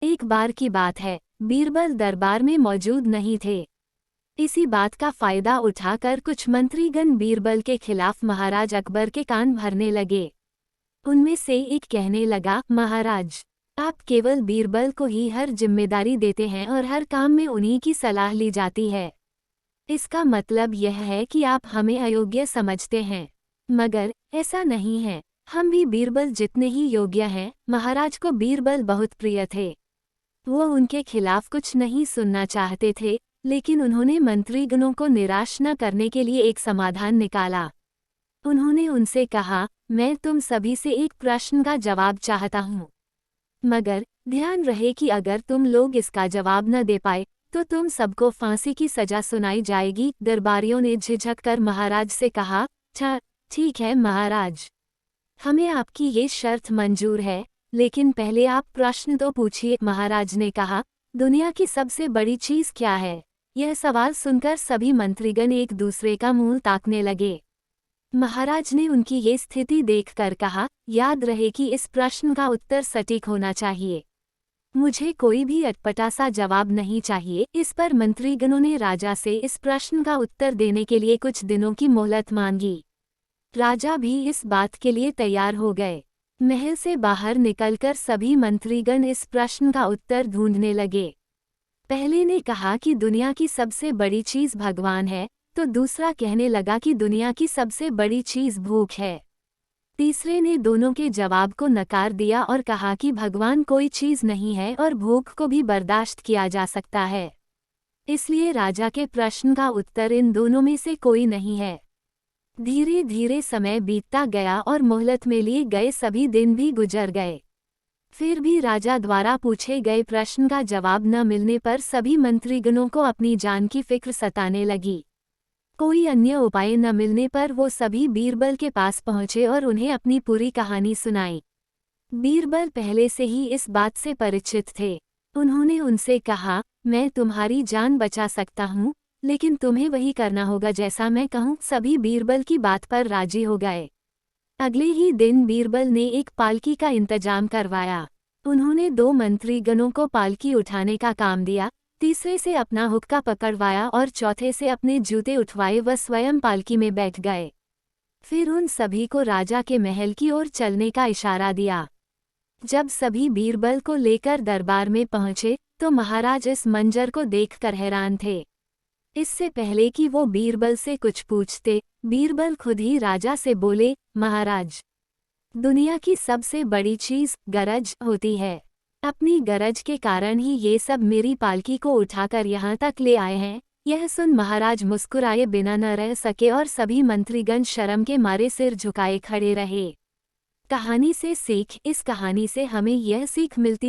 एक बार की बात है, बीरबल दरबार में मौजूद नहीं थे। इसी बात का फायदा उठाकर कुछ मंत्रीगण बीरबल के खिलाफ महाराज अकबर के कान भरने लगे। उनमें से एक कहने लगा, महाराज, आप केवल बीरबल को ही हर जिम्मेदारी देते हैं और हर काम में उन्हीं की सलाह ली जाती है। इसका मतलब यह है कि आप हमें अयोग्य समझते हैं। मगर ऐसा नहीं है, हम भी बीरबल जितने ही योग्य हैं। महाराज को बीरबल बहुत प्रिय थे। वो उनके खिलाफ कुछ नहीं सुनना चाहते थे, लेकिन उन्होंने मंत्रीगणों को निराश न करने के लिए एक समाधान निकाला। उन्होंने उनसे कहा, मैं तुम सभी से एक प्रश्न का जवाब चाहता हूँ, मगर ध्यान रहे कि अगर तुम लोग इसका जवाब न दे पाए तो तुम सबको फांसी की सजा सुनाई जाएगी। दरबारियों ने झिझक कर महाराज से कहा, ठीक है महाराज, हमें आपकी ये शर्त मंजूर है, लेकिन पहले आप प्रश्न तो पूछिए। महाराज ने कहा, दुनिया की सबसे बड़ी चीज क्या है? यह सवाल सुनकर सभी मंत्रीगण एक दूसरे का मुंह ताकने लगे। महाराज ने उनकी ये स्थिति देखकर कहा, याद रहे कि इस प्रश्न का उत्तर सटीक होना चाहिए। मुझे कोई भी अटपटा सा जवाब नहीं चाहिए। इस पर मंत्रीगणों ने राजा से इस प्रश्न का उत्तर देने के लिए कुछ दिनों की मोहलत मांगी। राजा भी इस बात के लिए तैयार हो गए। महल से बाहर निकलकर सभी मंत्रीगण इस प्रश्न का उत्तर ढूंढने लगे। पहले ने कहा कि दुनिया की सबसे बड़ी चीज भगवान है, तो दूसरा कहने लगा कि दुनिया की सबसे बड़ी चीज भूख है। तीसरे ने दोनों के जवाब को नकार दिया और कहा कि भगवान कोई चीज नहीं है और भूख को भी बर्दाश्त किया जा सकता है। इसलिए राजा के प्रश्न का उत्तर इन दोनों में से कोई नहीं है। धीरे धीरे समय बीतता गया और मोहलत में लिए गए सभी दिन भी गुजर गए। फिर भी राजा द्वारा पूछे गए प्रश्न का जवाब न मिलने पर सभी मंत्रीगणों को अपनी जान की फिक्र सताने लगी। कोई अन्य उपाय न मिलने पर वो सभी बीरबल के पास पहुंचे और उन्हें अपनी पूरी कहानी सुनाई। बीरबल पहले से ही इस बात से परिचित थे। उन्होंने उनसे कहा, मैं तुम्हारी जान बचा सकता हूँ, लेकिन तुम्हें वही करना होगा जैसा मैं कहूँ। सभी बीरबल की बात पर राजी हो गए। अगले ही दिन बीरबल ने एक पालकी का इंतजाम करवाया। उन्होंने 2 मंत्रीगणों को पालकी उठाने का काम दिया, तीसरे से अपना हुक्का पकड़वाया और चौथे से अपने जूते उठवाए व स्वयं पालकी में बैठ गए। फिर उन सभी को राजा के महल की ओर चलने का इशारा दिया। जब सभी बीरबल को लेकर दरबार में पहुंचे तो महाराज इस मंजर को देखकर हैरान थे। इससे पहले कि वो बीरबल से कुछ पूछते, बीरबल खुद ही राजा से बोले, महाराज, दुनिया की सबसे बड़ी चीज गरज होती है। अपनी गरज के कारण ही ये सब मेरी पालकी को उठाकर यहाँ तक ले आए हैं। यह सुन महाराज मुस्कुराए बिना न रह सके और सभी मंत्रीगण शर्म के मारे सिर झुकाए खड़े रहे। कहानी से सीख। इस कहानी से हमें यह सीख मिलती है